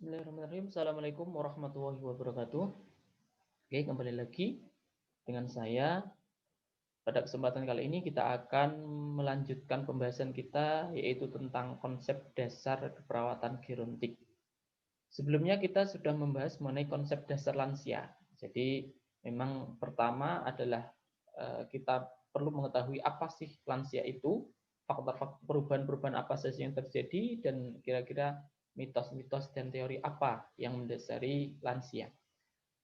Bismillahirrahmanirrahim. Assalamualaikum warahmatullahi wabarakatuh. Oke, kembali lagi dengan saya. Pada kesempatan kali ini kita akan melanjutkan pembahasan kita, yaitu tentang konsep dasar keperawatan gerontik. Sebelumnya kita sudah membahas mengenai konsep dasar lansia. Jadi memang pertama adalah kita perlu mengetahui apa sih lansia itu, faktor-faktor perubahan-perubahan apa saja yang terjadi, dan kira-kira mitos-mitos dan teori apa yang mendasari lansia.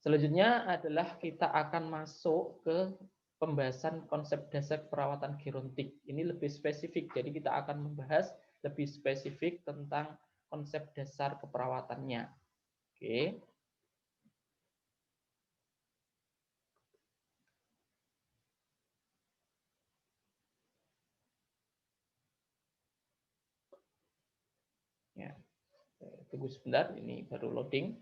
Selanjutnya adalah kita akan masuk ke pembahasan konsep dasar perawatan gerontik. Ini lebih spesifik, jadi kita akan membahas lebih spesifik tentang konsep dasar keperawatannya. Oke. Ya, tunggu sebentar, ini baru loading.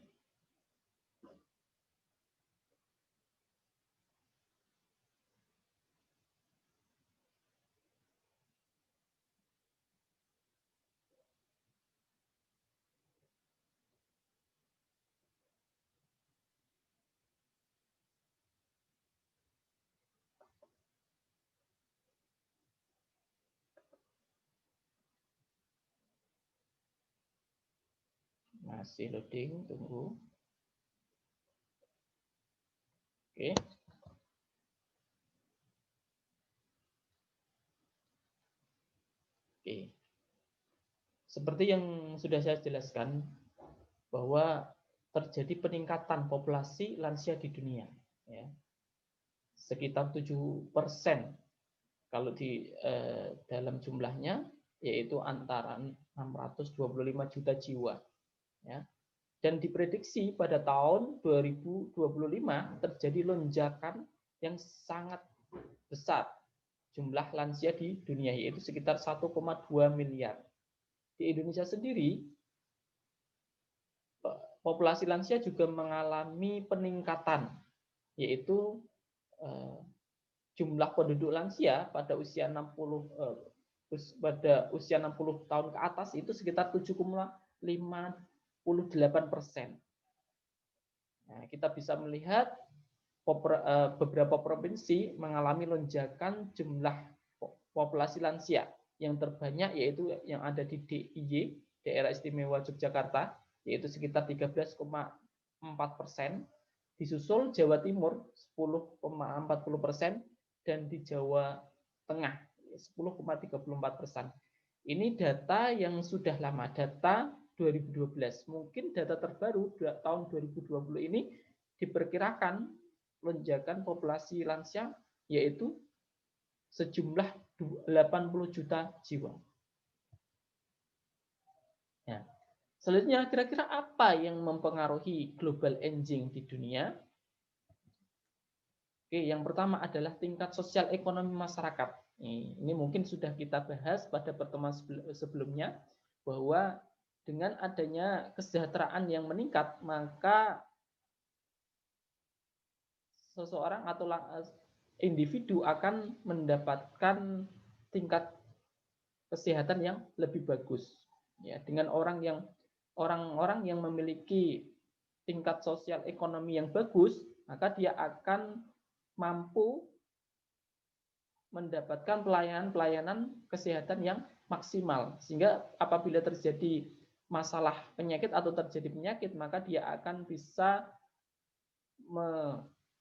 Masih loading, tunggu. Oke. Oke. Seperti yang sudah saya jelaskan, bahwa terjadi peningkatan populasi lansia di dunia. Ya. Sekitar 7% kalau di dalam jumlahnya, yaitu antara 625 juta jiwa. Ya. Dan diprediksi pada tahun 2025 terjadi lonjakan yang sangat besar jumlah lansia di dunia, yaitu sekitar 1,2 miliar. Di Indonesia sendiri, populasi lansia juga mengalami peningkatan, yaitu jumlah penduduk lansia pada usia 60 tahun ke atas itu sekitar 7,58%. Nah, kita bisa melihat beberapa provinsi mengalami lonjakan jumlah populasi lansia. Yang terbanyak yaitu yang ada di DIY, Daerah Istimewa Yogyakarta, yaitu sekitar 13,4%. Disusul Jawa Timur 10,40%, dan di Jawa Tengah 10,34%. Ini data yang sudah lama, data 2012. Mungkin data terbaru tahun 2020 ini diperkirakan lonjakan populasi lansia yaitu sejumlah 80 juta jiwa. Ya. Selanjutnya, kira-kira apa yang mempengaruhi global aging di dunia? Oke, yang pertama adalah tingkat sosial ekonomi masyarakat. Ini mungkin sudah kita bahas pada pertemuan sebelumnya, bahwa dengan adanya kesejahteraan yang meningkat, maka seseorang atau individu akan mendapatkan tingkat kesehatan yang lebih bagus. Ya, dengan orang-orang yang memiliki tingkat sosial ekonomi yang bagus, maka dia akan mampu mendapatkan pelayanan-pelayanan kesehatan yang maksimal, sehingga apabila terjadi masalah penyakit atau terjadi penyakit, maka dia akan bisa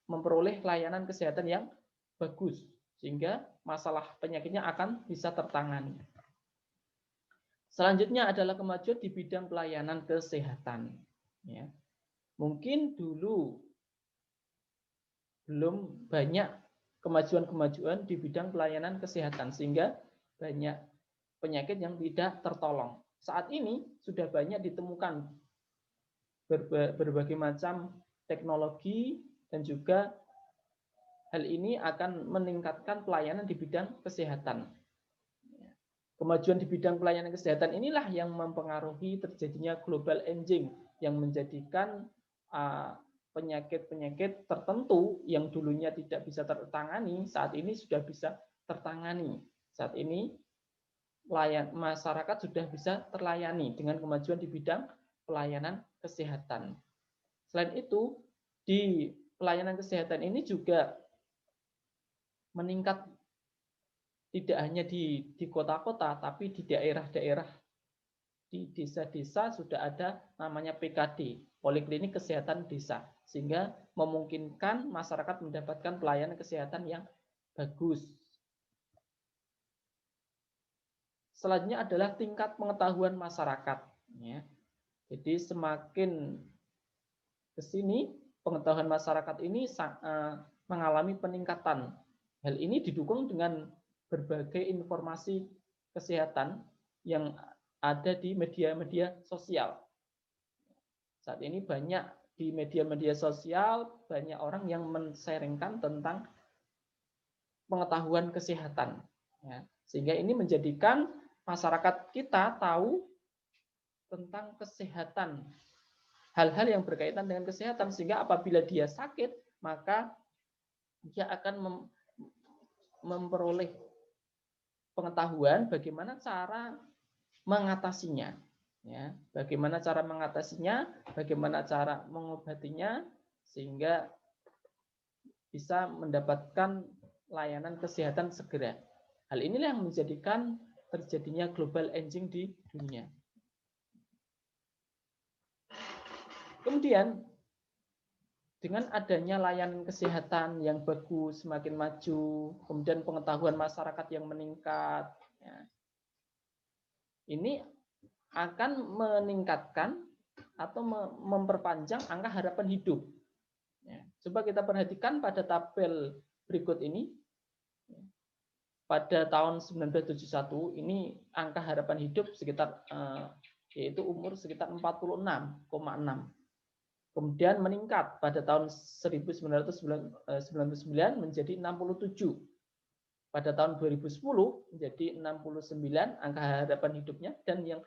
memperoleh layanan kesehatan yang bagus, sehingga masalah penyakitnya akan bisa tertangani. Selanjutnya adalah kemajuan di bidang pelayanan kesehatan. Ya. Mungkin dulu belum banyak kemajuan-kemajuan di bidang pelayanan kesehatan, sehingga banyak penyakit yang tidak tertolong. Saat ini sudah banyak ditemukan berbagai macam teknologi, dan juga hal ini akan meningkatkan pelayanan di bidang kesehatan. Kemajuan di bidang pelayanan kesehatan inilah yang mempengaruhi terjadinya global aging, yang menjadikan penyakit-penyakit tertentu yang dulunya tidak bisa tertangani, saat ini sudah bisa tertangani. Saat ini masyarakat sudah bisa terlayani dengan kemajuan di bidang pelayanan kesehatan. Selain itu, di pelayanan kesehatan ini juga meningkat tidak hanya di kota-kota, tapi di daerah-daerah, di desa-desa sudah ada namanya PKD, Poliklinik Kesehatan Desa, sehingga memungkinkan masyarakat mendapatkan pelayanan kesehatan yang bagus. Selanjutnya adalah tingkat pengetahuan masyarakat. Ya. Jadi semakin ke sini pengetahuan masyarakat ini mengalami peningkatan. Hal ini didukung dengan berbagai informasi kesehatan yang ada di media-media sosial. Saat ini banyak di media-media sosial banyak orang yang men-sharingkan tentang pengetahuan kesehatan. Ya. Sehingga ini menjadikan masyarakat kita tahu tentang kesehatan, hal-hal yang berkaitan dengan kesehatan, sehingga apabila dia sakit, maka dia akan memperoleh pengetahuan bagaimana cara mengatasinya, ya, bagaimana cara mengatasinya, bagaimana cara mengobatinya, sehingga bisa mendapatkan layanan kesehatan segera. Hal inilah yang menjadikan terjadinya global aging di dunia. Kemudian dengan adanya layanan kesehatan yang bagus, semakin maju, kemudian pengetahuan masyarakat yang meningkat, ya, ini akan meningkatkan atau memperpanjang angka harapan hidup. Ya, coba kita perhatikan pada tabel berikut ini. Pada tahun 1971 ini angka harapan hidup sekitar yaitu umur sekitar 46,6. Kemudian meningkat pada tahun 1999 menjadi 67. Pada tahun 2010 menjadi 69 angka harapan hidupnya, dan yang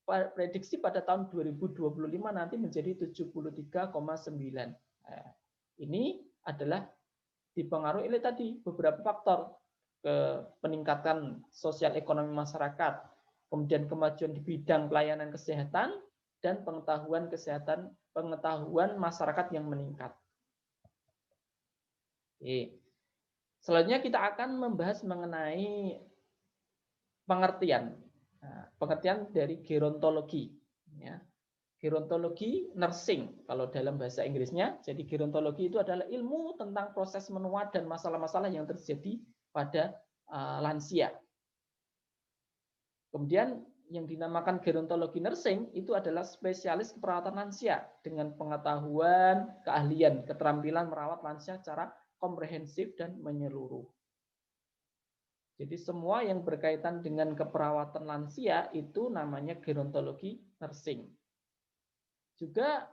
prediksi pada tahun 2025 nanti menjadi 73,9. Ini adalah dipengaruhi oleh tadi beberapa faktor, ke peningkatan sosial ekonomi masyarakat, kemudian kemajuan di bidang pelayanan kesehatan, dan pengetahuan kesehatan, pengetahuan masyarakat yang meningkat. Oke. Selanjutnya kita akan membahas mengenai pengertian, pengertian dari gerontologi. Ya. Gerontologi nursing kalau dalam bahasa Inggrisnya. Jadi gerontologi itu adalah ilmu tentang proses menua dan masalah-masalah yang terjadi pada lansia. Kemudian yang dinamakan gerontologi nursing itu adalah spesialis keperawatan lansia dengan pengetahuan, keahlian, keterampilan merawat lansia secara komprehensif dan menyeluruh. Jadi semua yang berkaitan dengan keperawatan lansia itu namanya gerontologi nursing. Juga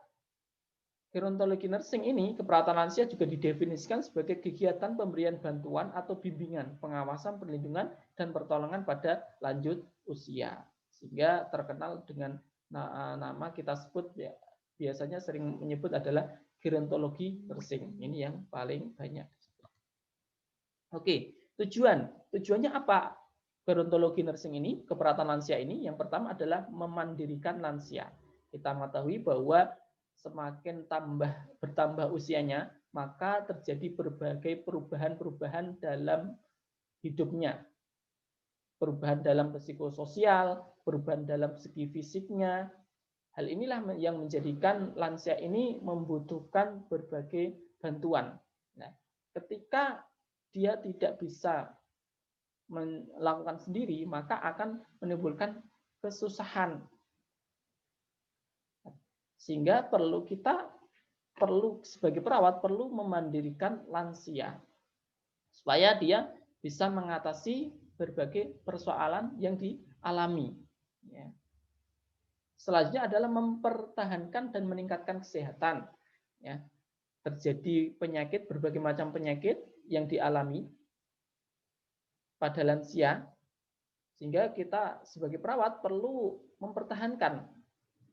gerontologi nursing ini, keperawatan lansia juga didefinisikan sebagai kegiatan pemberian bantuan atau bimbingan, pengawasan, perlindungan, dan pertolongan pada lanjut usia. Sehingga terkenal dengan nama kita sebut, ya, biasanya sering menyebut adalah gerontologi nursing. Ini yang paling banyak. Oke, tujuannya apa gerontologi nursing ini, keperawatan lansia ini? Yang pertama adalah memandirikan lansia. Kita mengetahui bahwa semakin bertambah usianya, maka terjadi berbagai perubahan-perubahan dalam hidupnya. Perubahan dalam psikososial, perubahan dalam segi fisiknya. Hal inilah yang menjadikan lansia ini membutuhkan berbagai bantuan. Nah, ketika dia tidak bisa melakukan sendiri, maka akan menimbulkan kesusahan. Sehingga kita perlu sebagai perawat perlu memandirikan lansia supaya dia bisa mengatasi berbagai persoalan yang dialami. Ya. Selanjutnya adalah mempertahankan dan meningkatkan kesehatan. Ya. Terjadi penyakit, berbagai macam penyakit yang dialami pada lansia, sehingga kita sebagai perawat perlu mempertahankan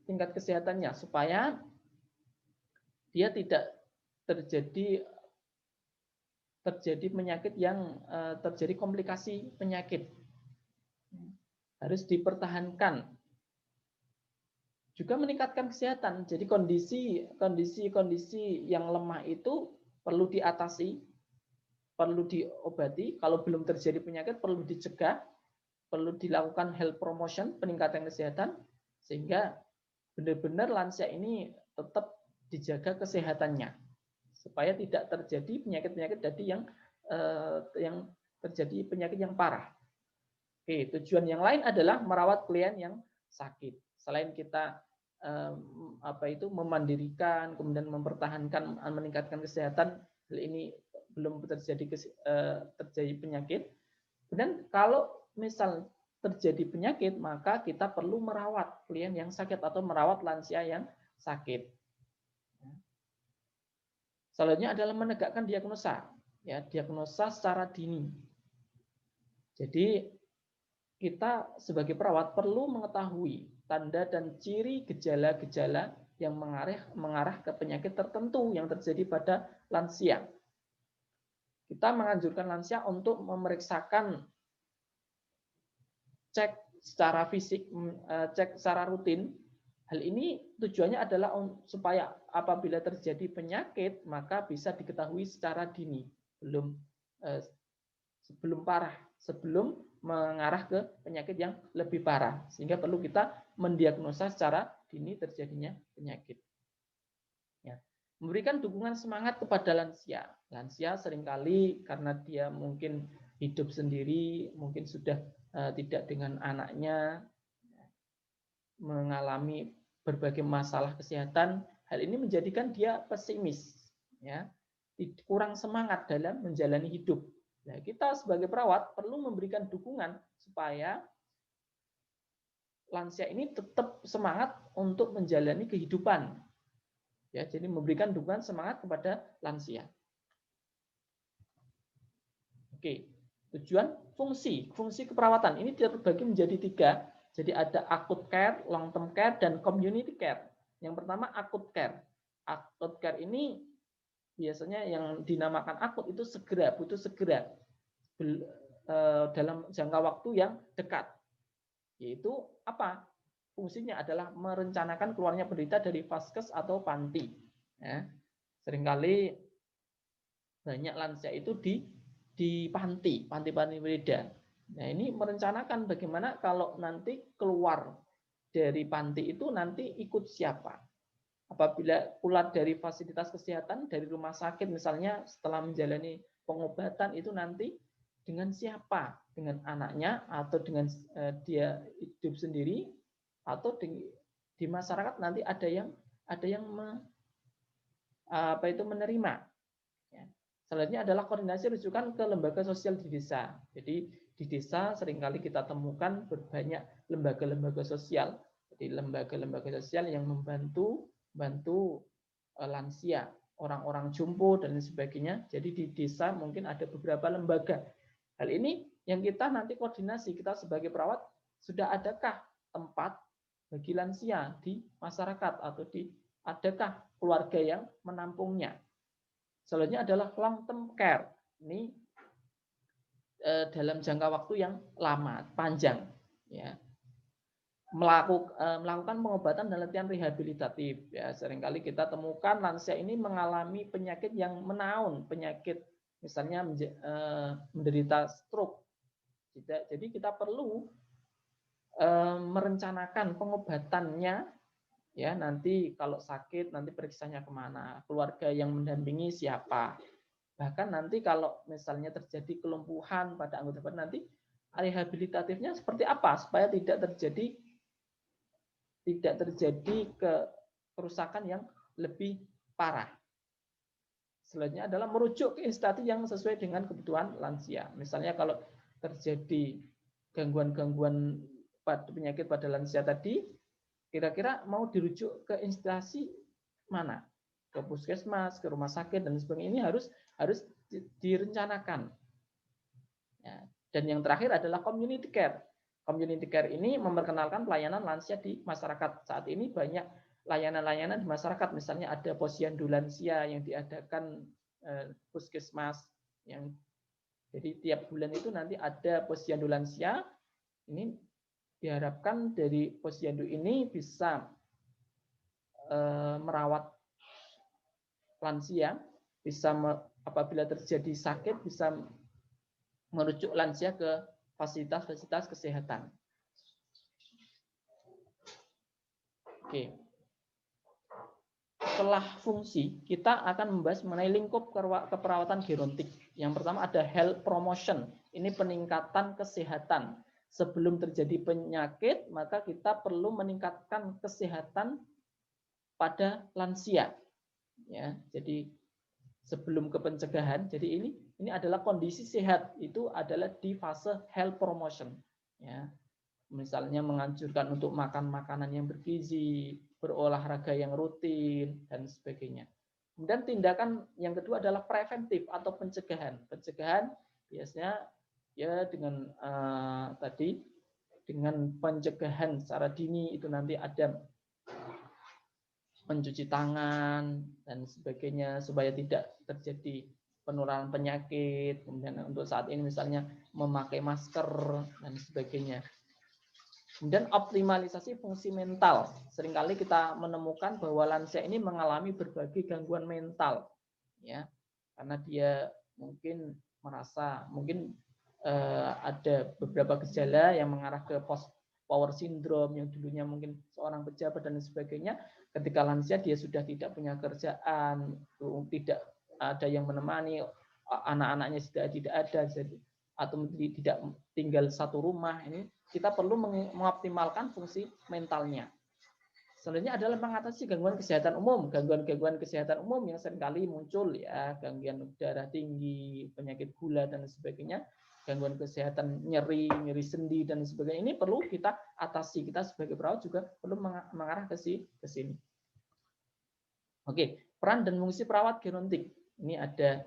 tingkat kesehatannya supaya dia tidak terjadi penyakit yang terjadi komplikasi penyakit. Harus dipertahankan. juga meningkatkan kesehatan. Jadi kondisi yang lemah itu perlu diatasi, perlu diobati. Kalau belum terjadi penyakit perlu dicegah, perlu dilakukan health promotion, peningkatan kesehatan, sehingga benar-benar lansia ini tetap dijaga kesehatannya supaya tidak terjadi penyakit-penyakit yang terjadi penyakit yang parah. Oke, tujuan yang lain adalah merawat klien yang sakit. Selain kita memandirikan, kemudian mempertahankan, meningkatkan kesehatan, hal ini belum terjadi penyakit. Dan kalau misal terjadi penyakit, maka kita perlu merawat klien yang sakit atau merawat lansia yang sakit. Selanjutnya adalah menegakkan diagnosa, ya, diagnosa secara dini. Jadi kita sebagai perawat perlu mengetahui tanda dan ciri gejala-gejala yang mengarah ke penyakit tertentu yang terjadi pada lansia. Kita menganjurkan lansia untuk memeriksakan, cek secara fisik, cek secara rutin. Hal ini tujuannya adalah supaya apabila terjadi penyakit maka bisa diketahui secara dini, sebelum parah, sebelum mengarah ke penyakit yang lebih parah, sehingga perlu kita mendiagnosa secara dini terjadinya penyakit. Ya. Memberikan dukungan semangat kepada lansia. Lansia seringkali karena dia mungkin hidup sendiri, mungkin sudah tidak dengan anaknya, mengalami berbagai masalah kesehatan, hal ini menjadikan dia pesimis, ya, kurang semangat dalam menjalani hidup. Nah, kita sebagai perawat perlu memberikan dukungan supaya lansia ini tetap semangat untuk menjalani kehidupan. Ya, jadi memberikan dukungan semangat kepada lansia. Oke, tujuan fungsi keperawatan ini terbagi menjadi 3. Jadi ada acute care, long term care, dan community care. Yang pertama acute care. Acute care ini biasanya yang dinamakan akut itu butuh segera dalam jangka waktu yang dekat. Yaitu apa? Fungsinya adalah merencanakan keluarnya penderita dari vaskes atau panti. Ya. Seringkali banyak lansia itu di panti berbeda. Nah, ini merencanakan bagaimana kalau nanti keluar dari panti itu nanti ikut siapa. Apabila keluar dari fasilitas kesehatan, dari rumah sakit misalnya setelah menjalani pengobatan itu nanti dengan siapa? Dengan anaknya atau dengan dia hidup sendiri atau di masyarakat nanti ada yang menerima. Selanjutnya adalah koordinasi rujukan ke lembaga sosial di desa. Jadi di desa seringkali kita temukan banyak lembaga-lembaga sosial. Jadi lembaga-lembaga sosial yang membantu lansia, orang-orang jumbo dan sebagainya. Jadi di desa mungkin ada beberapa lembaga. Hal ini yang kita nanti koordinasi, kita sebagai perawat sudah adakah tempat bagi lansia di masyarakat atau adakah keluarga yang menampungnya. Selanjutnya adalah long term care. Ini dalam jangka waktu yang lama, panjang, ya. Melakukan pengobatan dan latihan rehabilitatif. Ya, seringkali kita temukan lansia ini mengalami penyakit yang menaun, penyakit misalnya menderita stroke. Jadi kita perlu merencanakan pengobatannya. Ya, nanti kalau sakit nanti periksanya kemana, keluarga yang mendampingi siapa. Bahkan nanti kalau misalnya terjadi kelumpuhan pada anggota badan, nanti rehabilitatifnya seperti apa supaya tidak terjadi kerusakan yang lebih parah. Selanjutnya adalah merujuk ke instansi yang sesuai dengan kebutuhan lansia. Misalnya kalau terjadi gangguan-gangguan penyakit pada lansia tadi, kira-kira mau dirujuk ke instansi mana? Ke puskesmas, ke rumah sakit dan sebagainya. Ini harus direncanakan. Ya. Dan yang terakhir adalah community care. Community care ini memperkenalkan pelayanan lansia di masyarakat. Saat ini banyak layanan-layanan di masyarakat. Misalnya ada posyandu lansia yang diadakan puskesmas. Jadi tiap bulan itu nanti ada posyandu lansia. Ini diharapkan dari posyandu ini bisa merawat lansia, bisa apabila terjadi sakit bisa merujuk lansia ke fasilitas-fasilitas kesehatan. Oke. Setelah fungsi, kita akan membahas mengenai lingkup keperawatan gerontik. Yang pertama ada health promotion. Ini peningkatan kesehatan. Sebelum terjadi penyakit, maka kita perlu meningkatkan kesehatan pada lansia. Ya, jadi sebelum ke pencegahan, jadi ini adalah kondisi sehat, itu adalah di fase health promotion. Ya, misalnya menganjurkan untuk makan makanan yang bergizi, berolahraga yang rutin, dan sebagainya. Kemudian tindakan yang kedua adalah preventif atau pencegahan. Pencegahan biasanya ya dengan tadi dengan pencegahan secara dini itu nanti ada mencuci tangan dan sebagainya supaya tidak terjadi penularan penyakit. Kemudian untuk saat ini misalnya memakai masker dan sebagainya. Kemudian optimalisasi fungsi mental. Seringkali kita menemukan bahwa lansia ini mengalami berbagai gangguan mental, ya, karena dia mungkin merasa ada beberapa gejala yang mengarah ke post power syndrome yang dulunya mungkin seorang pejabat dan sebagainya. Ketika lansia dia sudah tidak punya kerjaan, tidak ada yang menemani, anak-anaknya sudah tidak ada, atau tidak tinggal satu rumah, ini kita perlu mengoptimalkan fungsi mentalnya. Selanjutnya adalah mengatasi gangguan kesehatan umum. Gangguan-gangguan kesehatan umum yang seringkali muncul, ya, gangguan darah tinggi, penyakit gula dan sebagainya, gangguan kesehatan nyeri sendi dan sebagainya. Ini perlu kita atasi. Kita sebagai perawat juga perlu mengarah ke sini. Oke, peran dan fungsi perawat gerontik. Ini ada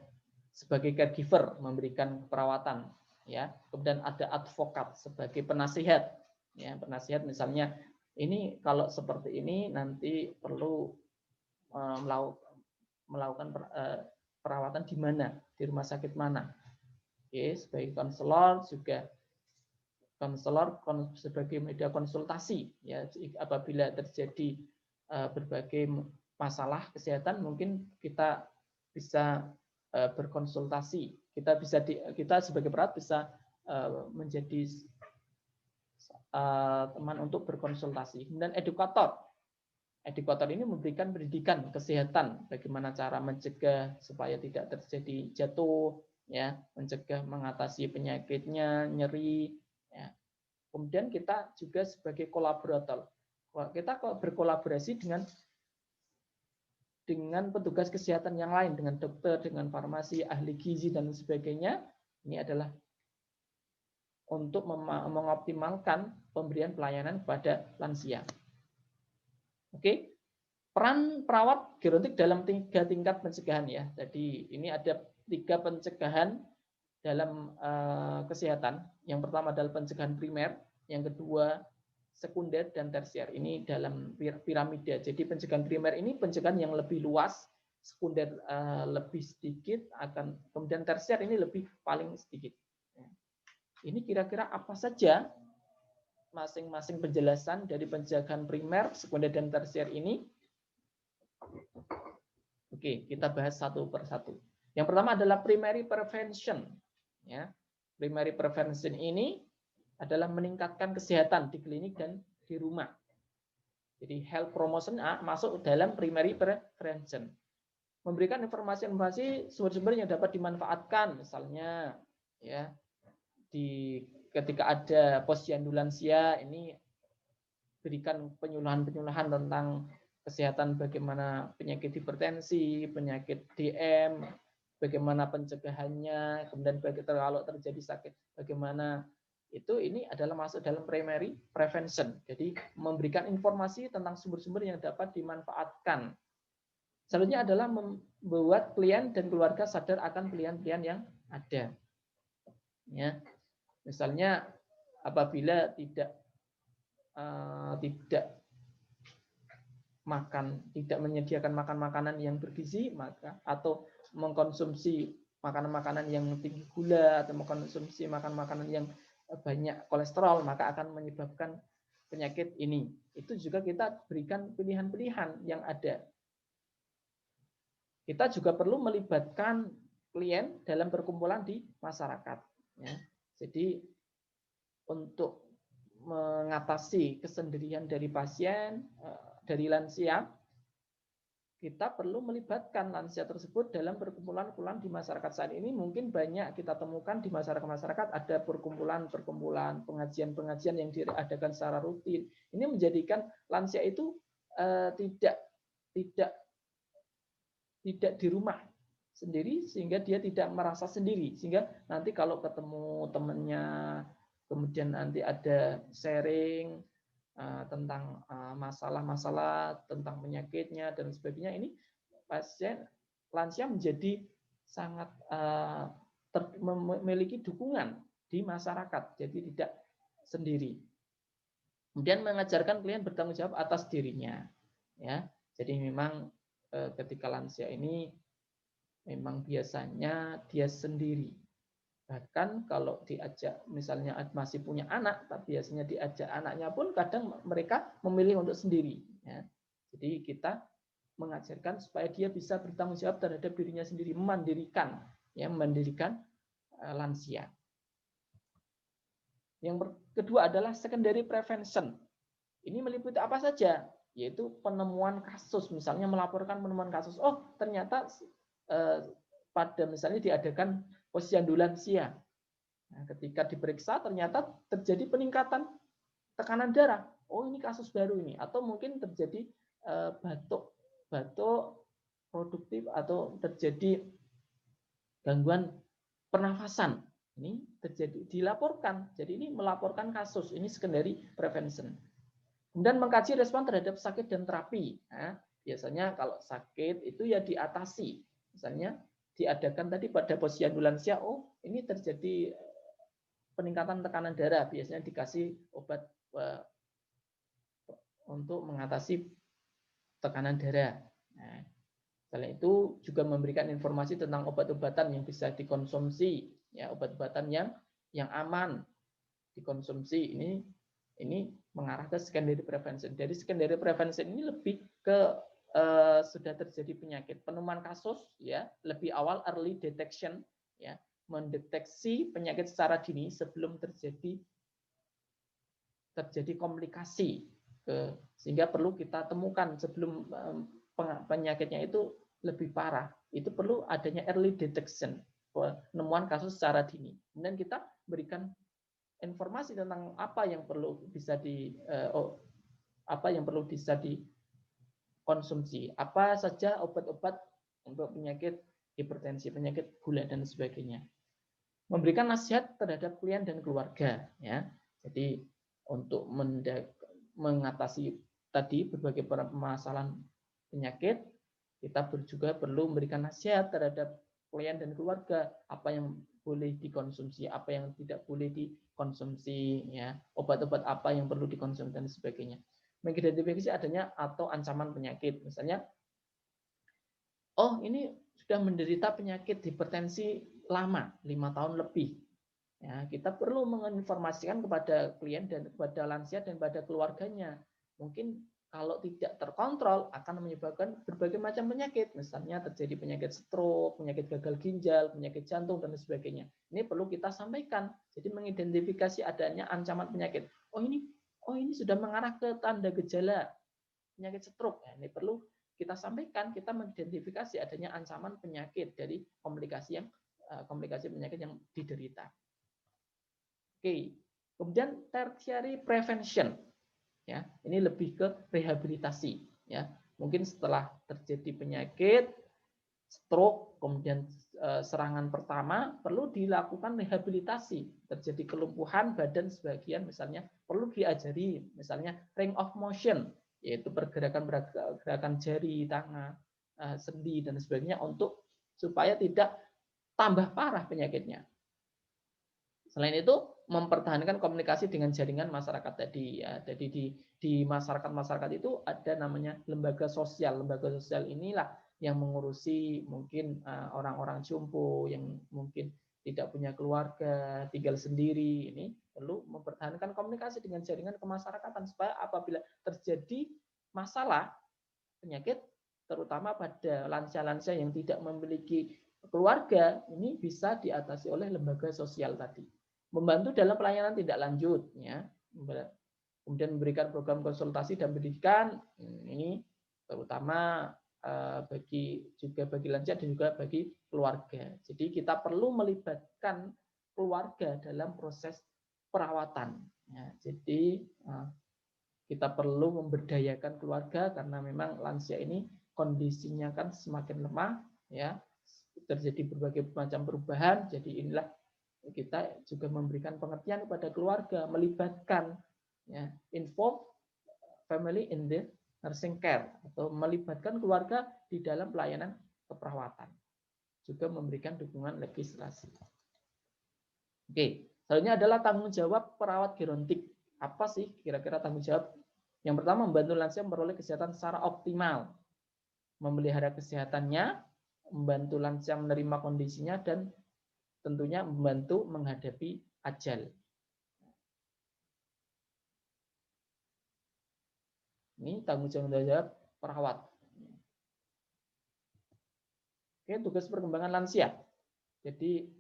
sebagai caregiver memberikan perawatan, ya. Kemudian ada advokat sebagai penasihat, ya, penasihat misalnya ini kalau seperti ini nanti perlu melakukan perawatan di mana, di rumah sakit mana. Oke, sebagai konselor juga sebagai media konsultasi, ya, apabila terjadi berbagai masalah kesehatan mungkin kita bisa berkonsultasi. Kita sebagai perawat bisa menjadi teman untuk berkonsultasi. Kemudian edukator. Edukator ini memberikan pendidikan kesehatan, bagaimana cara mencegah supaya tidak terjadi jatuh, ya, mencegah mengatasi penyakitnya, nyeri, ya. Kemudian kita juga sebagai kolaborator. Kita berkolaborasi dengan petugas kesehatan yang lain, dengan dokter, dengan farmasi, ahli gizi dan sebagainya. Ini adalah untuk mengoptimalkan pemberian pelayanan kepada lansia. Oke, peran perawat gerontik dalam 3 tingkat pencegahan, ya. Jadi ini ada 3 pencegahan dalam kesehatan. Yang pertama adalah pencegahan primer, yang kedua sekunder dan tersier. Ini dalam piramida. Jadi pencegahan primer ini pencegahan yang lebih luas, sekunder lebih sedikit, kemudian tersier ini lebih paling sedikit. Ini kira-kira apa saja masing-masing penjelasan dari pencegahan primer, sekunder dan tersier ini. Oke, kita bahas satu per satu. Yang pertama adalah primary prevention. Ya, primary prevention ini adalah meningkatkan kesehatan di klinik dan di rumah. Jadi health promotion masuk dalam primary prevention. Memberikan informasi-informasi sumber-sumber yang dapat dimanfaatkan, misalnya, ya, ketika ada posyandu lansia ini berikan penyuluhan-penyuluhan tentang kesehatan, bagaimana penyakit hipertensi, penyakit DM, bagaimana pencegahannya, kemudian kalau terjadi sakit bagaimana. Ini adalah masuk dalam primary prevention. Jadi memberikan informasi tentang sumber-sumber yang dapat dimanfaatkan. Selanjutnya adalah membuat klien dan keluarga sadar akan pilihan-pilihan yang ada. Ya. Misalnya apabila tidak menyediakan makanan yang bergizi, maka atau mengkonsumsi makanan-makanan yang tinggi gula atau mengkonsumsi makanan-makanan yang banyak kolesterol, maka akan menyebabkan penyakit ini. Itu juga kita berikan pilihan-pilihan yang ada. Kita juga perlu melibatkan klien dalam perkumpulan di masyarakat. Ya. Jadi untuk mengatasi kesendirian dari pasien, dari lansia, kita perlu melibatkan lansia tersebut dalam perkumpulan-perkumpulan di masyarakat. Saat ini mungkin banyak kita temukan di masyarakat-masyarakat ada perkumpulan-perkumpulan, pengajian-pengajian yang diadakan secara rutin. Ini menjadikan lansia itu tidak di rumah sendiri, sehingga dia tidak merasa sendiri, sehingga nanti kalau ketemu temannya, kemudian nanti ada sharing tentang masalah-masalah tentang penyakitnya dan sebagainya, ini pasien lansia menjadi sangat memiliki dukungan di masyarakat, jadi tidak sendiri. Kemudian mengajarkan klien bertanggung jawab atas dirinya, ya. Jadi memang ketika lansia ini memang biasanya dia sendiri. Bahkan kalau diajak, misalnya masih punya anak, tapi biasanya diajak anaknya pun kadang mereka memilih untuk sendiri. Ya. Jadi kita mengajarkan supaya dia bisa bertanggung jawab terhadap dirinya sendiri, memandirikan lansia. Yang kedua adalah secondary prevention. Ini meliputi apa saja? Yaitu penemuan kasus, misalnya melaporkan penemuan kasus. Oh, ternyata pada misalnya diadakan posyandu lansia. Nah, ketika diperiksa ternyata terjadi peningkatan tekanan darah. Oh, ini kasus baru ini. Atau mungkin terjadi batuk produktif atau terjadi gangguan pernafasan. Ini terjadi dilaporkan. Jadi ini melaporkan kasus. Ini secondary prevention. Kemudian mengkaji respon terhadap sakit dan terapi. Nah, biasanya kalau sakit itu ya diatasi. Misalnya diadakan tadi pada posyandu lansia, oh ini terjadi peningkatan tekanan darah, biasanya dikasih obat untuk mengatasi tekanan darah. Nah, selain itu juga memberikan informasi tentang obat-obatan yang bisa dikonsumsi, ya obat-obatan yang aman dikonsumsi. Ini mengarah ke secondary prevention. Jadi secondary prevention ini lebih ke sudah terjadi penyakit, penemuan kasus, ya lebih awal, early detection, ya mendeteksi penyakit secara dini sebelum terjadi komplikasi, sehingga perlu kita temukan sebelum penyakitnya itu lebih parah. Itu perlu adanya early detection, penemuan kasus secara dini. Kemudian kita berikan informasi tentang apa yang perlu bisa dikonsumsi, apa saja obat-obat untuk penyakit hipertensi, penyakit gula dan sebagainya. Memberikan nasihat terhadap klien dan keluarga, ya. Jadi untuk mengatasi tadi berbagai permasalahan penyakit, kita juga perlu memberikan nasihat terhadap klien dan keluarga, apa yang boleh dikonsumsi, apa yang tidak boleh dikonsumsi, ya obat-obat apa yang perlu dikonsumsi dan sebagainya. Mengidentifikasi adanya atau ancaman penyakit, misalnya, oh ini sudah menderita penyakit hipertensi lama, 5 tahun lebih. Ya, kita perlu menginformasikan kepada klien dan kepada lansia dan pada keluarganya. Mungkin kalau tidak terkontrol akan menyebabkan berbagai macam penyakit, misalnya terjadi penyakit stroke, penyakit gagal ginjal, penyakit jantung dan sebagainya. Ini perlu kita sampaikan. Jadi mengidentifikasi adanya ancaman penyakit. Oh ini sudah mengarah ke tanda gejala penyakit stroke. Nah, ini perlu kita sampaikan, kita mengidentifikasi adanya ancaman penyakit dari komplikasi penyakit yang diderita. Oke, kemudian tertiary prevention, ya ini lebih ke rehabilitasi, ya mungkin setelah terjadi penyakit stroke, kemudian serangan pertama perlu dilakukan rehabilitasi, terjadi kelumpuhan badan sebagian, misalnya perlu diajari misalnya range of motion, yaitu pergerakan jari, tangan, sendi dan sebagainya untuk supaya tidak tambah parah penyakitnya. Selain itu mempertahankan komunikasi dengan jaringan masyarakat tadi, ya. Jadi di masyarakat itu ada namanya lembaga sosial. Lembaga sosial inilah yang mengurusi mungkin orang-orang jompo yang mungkin tidak punya keluarga, tinggal sendiri, ini perlu mempertahankan komunikasi dengan jaringan kemasyarakatan supaya apabila terjadi masalah penyakit, terutama pada lansia-lansia yang tidak memiliki keluarga, ini bisa diatasi oleh lembaga sosial tadi. Membantu dalam pelayanan tindak lanjut, ya. Kemudian memberikan program konsultasi dan pendidikan, ini terutama bagi lansia dan juga bagi keluarga. Jadi kita perlu melibatkan keluarga dalam proses perawatan. Ya, jadi kita perlu memberdayakan keluarga karena memang lansia ini kondisinya kan semakin lemah, ya, terjadi berbagai macam perubahan. Jadi inilah kita juga memberikan pengertian kepada keluarga, melibatkan, ya, involve family in the nursing care, atau melibatkan keluarga di dalam pelayanan keperawatan, juga memberikan dukungan legislasi. Oke, selanjutnya adalah tanggung jawab perawat gerontik. Apa sih kira-kira tanggung jawab? Yang pertama, membantu lansia memperoleh kesehatan secara optimal, memelihara kesehatannya, membantu lansia menerima kondisinya, dan tentunya membantu menghadapi ajal. Ini tanggung jawab perawat. Oke, tugas perkembangan lansia. Jadi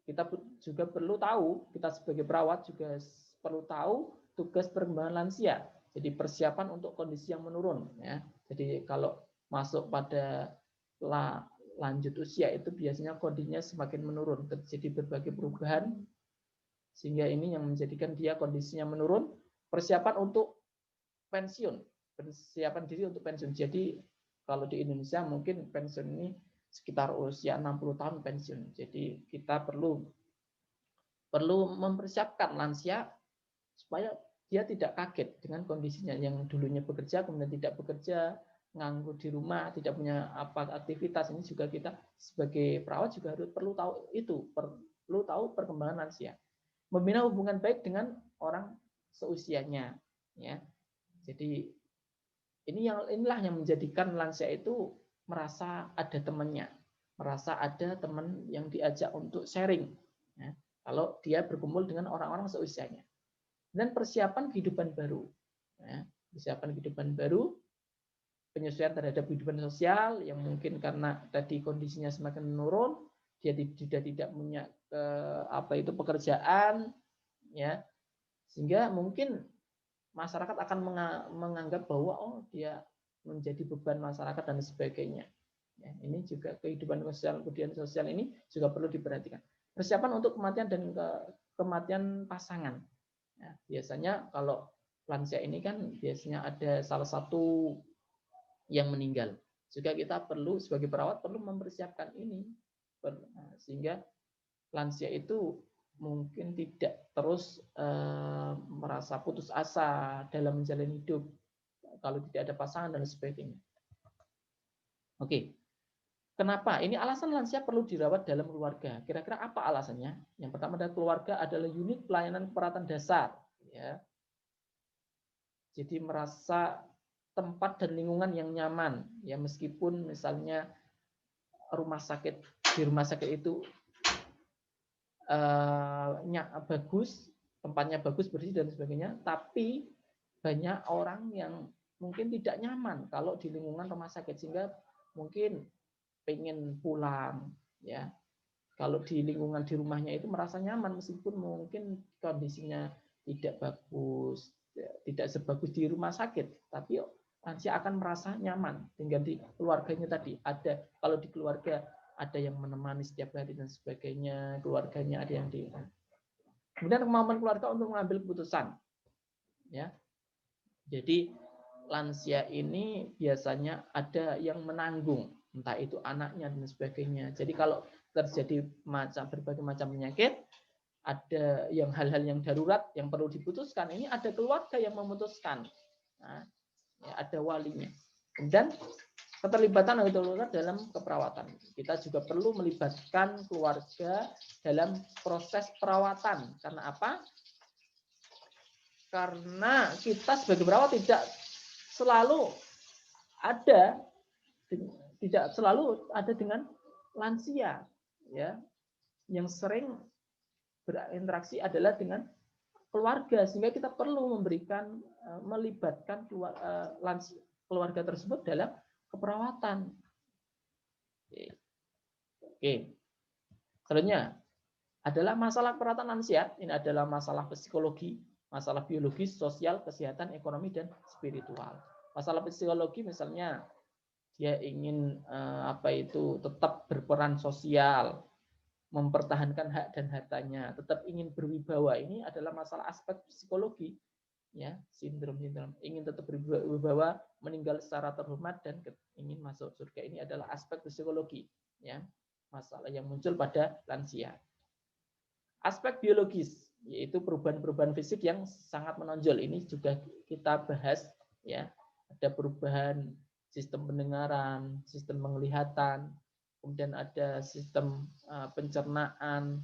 kita juga perlu tahu, kita sebagai perawat juga perlu tahu tugas perkembangan lansia. Jadi persiapan untuk kondisi yang menurun, ya. Jadi kalau masuk pada lanjut usia itu biasanya kondisinya semakin menurun, terjadi berbagai perubahan sehingga ini yang menjadikan dia kondisinya menurun. Persiapan untuk pensiun, persiapan diri untuk pensiun. Jadi kalau di Indonesia mungkin pensiun ini sekitar usia 60 tahun pensiun. Jadi kita perlu mempersiapkan lansia supaya dia tidak kaget dengan kondisinya yang dulunya bekerja kemudian tidak bekerja, nganggur di rumah, tidak punya apa aktivitas. Ini juga kita sebagai perawat juga perlu tahu itu, perlu tahu perkembangan lansia. Membina hubungan baik dengan orang seusianya, ya. Jadi inilah yang menjadikan lansia itu merasa ada temannya, merasa ada teman yang diajak untuk sharing, ya, kalau dia berkumpul dengan orang-orang seusianya. Dan persiapan kehidupan baru, ya, persiapan kehidupan baru, penyesuaian terhadap kehidupan sosial yang mungkin karena tadi kondisinya semakin menurun, dia sudah tidak punya pekerjaan, ya, sehingga mungkin masyarakat akan menganggap bahwa dia menjadi beban masyarakat dan sebagainya. Ya, ini juga kehidupan sosial ini juga perlu diperhatikan. Persiapan untuk kematian dan kematian pasangan. Ya, biasanya kalau lansia ini kan biasanya ada salah satu yang meninggal. Juga kita perlu sebagai perawat perlu mempersiapkan ini sehingga lansia itu mungkin tidak terus merasa putus asa dalam menjalani hidup kalau tidak ada pasangan dan sebagainya. Oke. Kenapa? Ini alasan lansia perlu dirawat dalam keluarga. Kira-kira apa alasannya? Yang pertama adalah keluarga adalah unit pelayanan keperawatan dasar, ya. Jadi merasa tempat dan lingkungan yang nyaman, ya, meskipun misalnya di rumah sakit itu bagus, tempatnya bagus, bersih dan sebagainya, tapi banyak orang yang mungkin tidak nyaman kalau di lingkungan rumah sakit sehingga mungkin pengen pulang, ya. Kalau di lingkungan di rumahnya itu merasa nyaman meskipun mungkin kondisinya tidak bagus, tidak sebagus di rumah sakit, tapi lansia akan merasa nyaman tinggal di keluarganya tadi. Kalau di keluarga ada yang menemani setiap hari dan sebagainya, keluarganya ada yang kemudian kemampuan keluarga untuk mengambil keputusan, ya. Jadi lansia ini biasanya ada yang menanggung, entah itu anaknya dan sebagainya. Jadi kalau terjadi berbagai macam penyakit, ada yang hal-hal yang darurat yang perlu diputuskan, ini ada keluarga yang memutuskan. Nah, ya, ada walinya. Dan keterlibatan keluarga dalam keperawatan. Kita juga perlu melibatkan keluarga dalam proses perawatan. Karena apa? Karena kita sebagai perawat tidak selalu ada dengan lansia, ya. yang sering berinteraksi adalah dengan keluarga, sehingga kita perlu melibatkan keluarga tersebut dalam keperawatan. Oke. Selanjutnya adalah masalah perawatan lansia. Ini adalah masalah psikologi, masalah biologis, sosial, kesehatan, ekonomi, dan spiritual. Masalah psikologi misalnya dia ingin tetap berperan sosial, mempertahankan hak dan hartanya, tetap ingin berwibawa. Ini adalah masalah aspek psikologi, ya, sindrom ingin tetap berwibawa, meninggal secara terhormat, dan ingin masuk surga. Ini adalah aspek psikologi, ya, masalah yang muncul pada lansia. Aspek biologis, yaitu perubahan-perubahan fisik yang sangat menonjol. Ini juga kita bahas, ya, ada perubahan sistem pendengaran, sistem penglihatan, kemudian ada sistem pencernaan,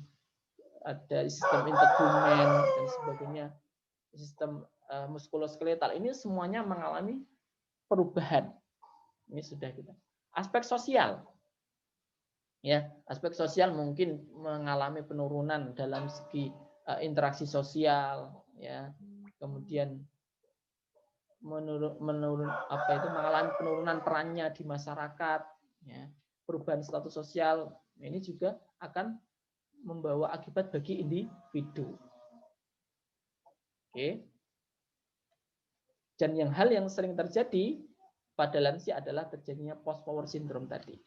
ada sistem integumen, dan sebagainya, sistem muskuloskeletal. Ini semuanya mengalami perubahan. Ini sudah kita. Aspek sosial, ya, aspek sosial mungkin mengalami penurunan dalam segi interaksi sosial, ya, kemudian mengalami penurunan perannya di masyarakat, ya, perubahan status sosial. Ini juga akan membawa akibat bagi individu. Oke. Dan hal yang sering terjadi pada lansia adalah terjadinya post power syndrome tadi.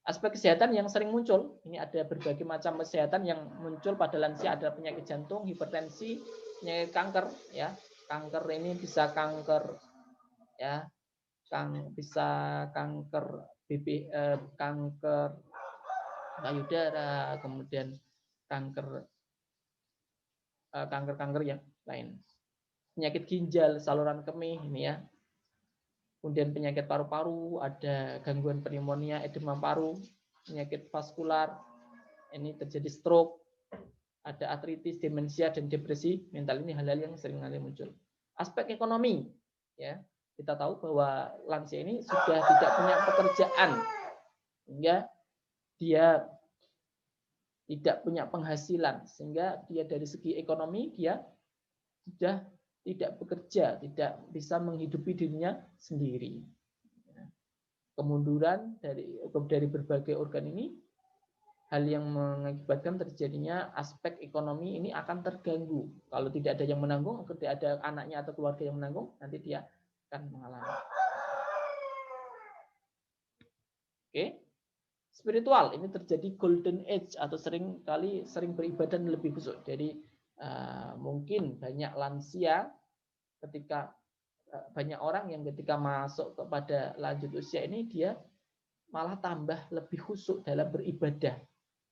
Aspek kesehatan yang sering muncul, ini ada berbagai macam kesehatan yang muncul pada lansia, ada penyakit jantung, hipertensi, penyakit kanker, ya. Kanker ini bisa kanker, ya, bisa kanker kanker payudara, kemudian kanker yang lain. Penyakit ginjal, saluran kemih, ini, ya. Kemudian penyakit paru-paru, ada gangguan pneumonia, edema paru, penyakit vaskular, ini terjadi stroke, ada artritis, demensia, dan depresi mental. Ini hal-hal yang sering kali muncul. Aspek ekonomi, ya, kita tahu bahwa lansia ini sudah tidak punya pekerjaan, sehingga dia tidak punya penghasilan, sehingga dia dari segi ekonomi dia sudah tidak bekerja, tidak bisa menghidupi dirinya sendiri. Kemunduran dari berbagai organ ini, hal yang mengakibatkan terjadinya aspek ekonomi ini akan terganggu. Kalau tidak ada yang menanggung, tidak ada anaknya atau keluarga yang menanggung, nanti dia akan mengalami. Oke. Spiritual, ini terjadi golden age atau sering beribadah lebih khusyuk. Jadi mungkin banyak lansia ketika banyak orang yang ketika masuk kepada lanjut usia ini dia malah tambah lebih khusyuk dalam beribadah,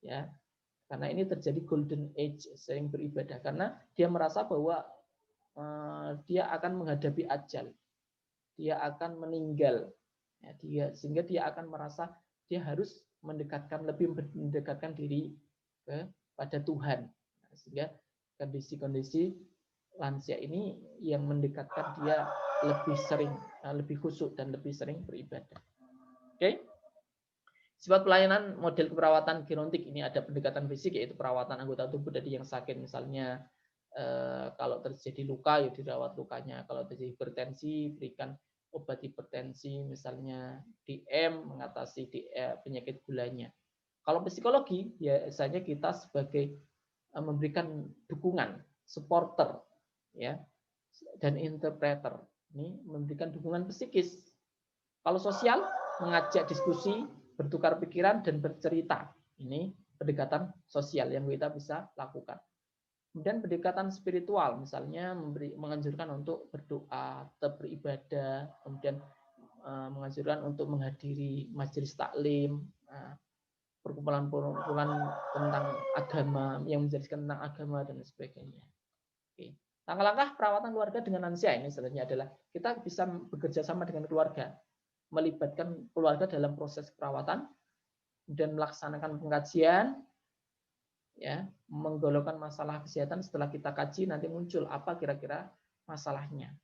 ya, karena ini terjadi golden age, sering beribadah karena dia merasa bahwa dia akan menghadapi ajal, dia akan meninggal, ya, sehingga dia akan merasa dia harus lebih mendekatkan diri kepada Tuhan, sehingga kondisi-kondisi lansia ini yang mendekatkan dia lebih khusyuk dan lebih sering beribadah. Oke. Sifat pelayanan model keperawatan gerontik, ini ada pendekatan fisik, yaitu perawatan anggota tubuh dari yang sakit, misalnya kalau terjadi luka ya dirawat lukanya, kalau terjadi hipertensi berikan obat hipertensi, misalnya DM mengatasi penyakit gulanya. Kalau psikologi biasanya kita sebagai memberikan dukungan, supporter, ya, dan interpreter, ini memberikan dukungan psikis. Kalau sosial, mengajak diskusi, bertukar pikiran, dan bercerita. Ini pendekatan sosial yang kita bisa lakukan. Kemudian pendekatan spiritual, misalnya menganjurkan untuk berdoa, tetap beribadah, kemudian menganjurkan untuk menghadiri majelis taklim, perkumpulan-perkumpulan tentang agama, yang menjelaskan tentang agama, dan sebagainya. Oke. Langkah-langkah perawatan keluarga dengan lansia ini sebenarnya adalah kita bisa bekerja sama dengan keluarga, melibatkan keluarga dalam proses perawatan, dan melaksanakan pengkajian, ya, menggolongkan masalah kesehatan. Setelah kita kaji nanti muncul apa kira-kira masalahnya,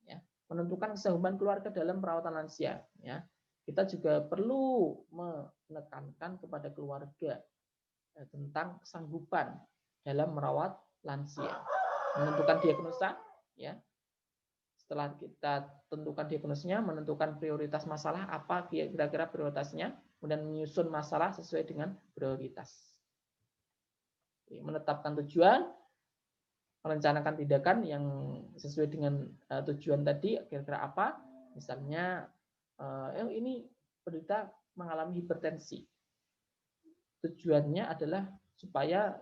ya. Menentukan kesanggupan keluarga dalam perawatan lansia, ya. Kita juga perlu menekankan kepada keluarga tentang kesanggupan dalam merawat lansia. Menentukan diagnosa, ya. Setelah kita tentukan diagnosnya, menentukan prioritas masalah apa kira-kira prioritasnya, kemudian menyusun masalah sesuai dengan prioritas. Menetapkan tujuan, merencanakan tindakan yang sesuai dengan tujuan tadi, kira-kira apa? Misalnya, ini penderita mengalami hipertensi. Tujuannya adalah supaya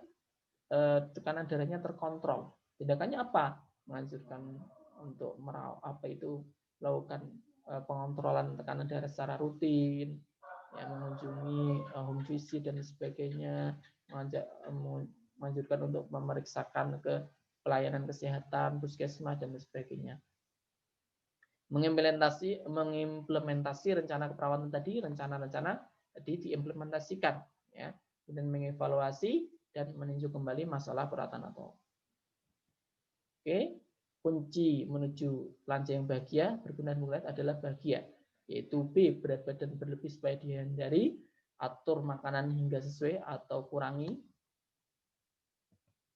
tekanan darahnya terkontrol. Tindakannya apa? Menganjurkan untuk melakukan pengontrolan tekanan darah secara rutin, ya, mengunjungi home visit dan sebagainya, menganjurkan untuk memeriksakan ke pelayanan kesehatan, puskesmas dan sebagainya. Mengimplementasi rencana keperawatan tadi, rencana-rencana tadi diimplementasikan, ya, dan mengevaluasi dan meninjau kembali masalah perawatan atau. Oke, kunci menuju lansia yang bahagia, berguna dan mulai adalah bahagia, yaitu B, berat badan berlebih supaya dihindari, atur makanan hingga sesuai atau kurangi,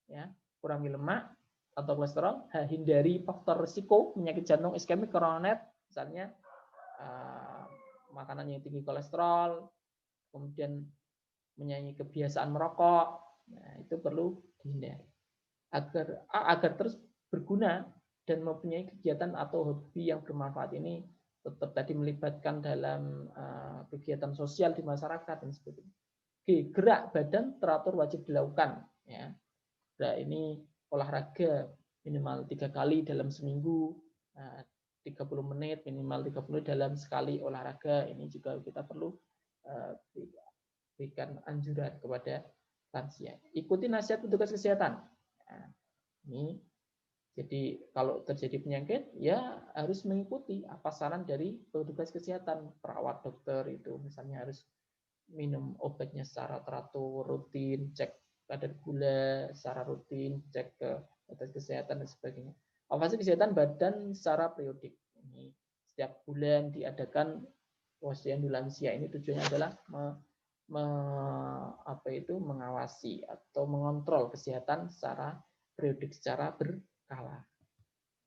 ya, kurangi lemak atau kolesterol, hindari faktor risiko penyakit jantung iskemik koroner, misalnya makanan yang tinggi kolesterol, kemudian menyanyi kebiasaan merokok, nah, itu perlu dihindari agar terus berguna dan mempunyai kegiatan atau hobi yang bermanfaat ini tetap tadi melibatkan dalam kegiatan sosial di masyarakat dan sebagainya. Oke, gerak badan teratur wajib dilakukan, ya. Nah, ini olahraga minimal 3 kali dalam seminggu, 30 menit minimal 30 menit dalam sekali olahraga. Ini juga kita perlu berikan anjuran kepada lansia. Ikuti nasihat petugas kesehatan. Nah, ini jadi kalau terjadi penyakit ya harus mengikuti apa saran dari petugas kesehatan, perawat, dokter itu misalnya harus minum obatnya secara teratur, rutin, cek kadar gula secara rutin, cek ke petugas kesehatan dan sebagainya. Evaluasi kesehatan badan secara periodik. Ini setiap bulan diadakan posyandu lansia. Ini tujuannya adalah mengawasi atau mengontrol kesehatan secara periodik, secara berkala.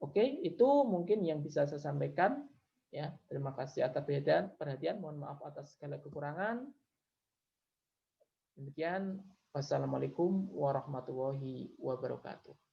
Oke, itu mungkin yang bisa saya sampaikan. Ya, terima kasih atas perhatian. Mohon maaf atas segala kekurangan. Demikian, wassalamualaikum warahmatullahi wabarakatuh.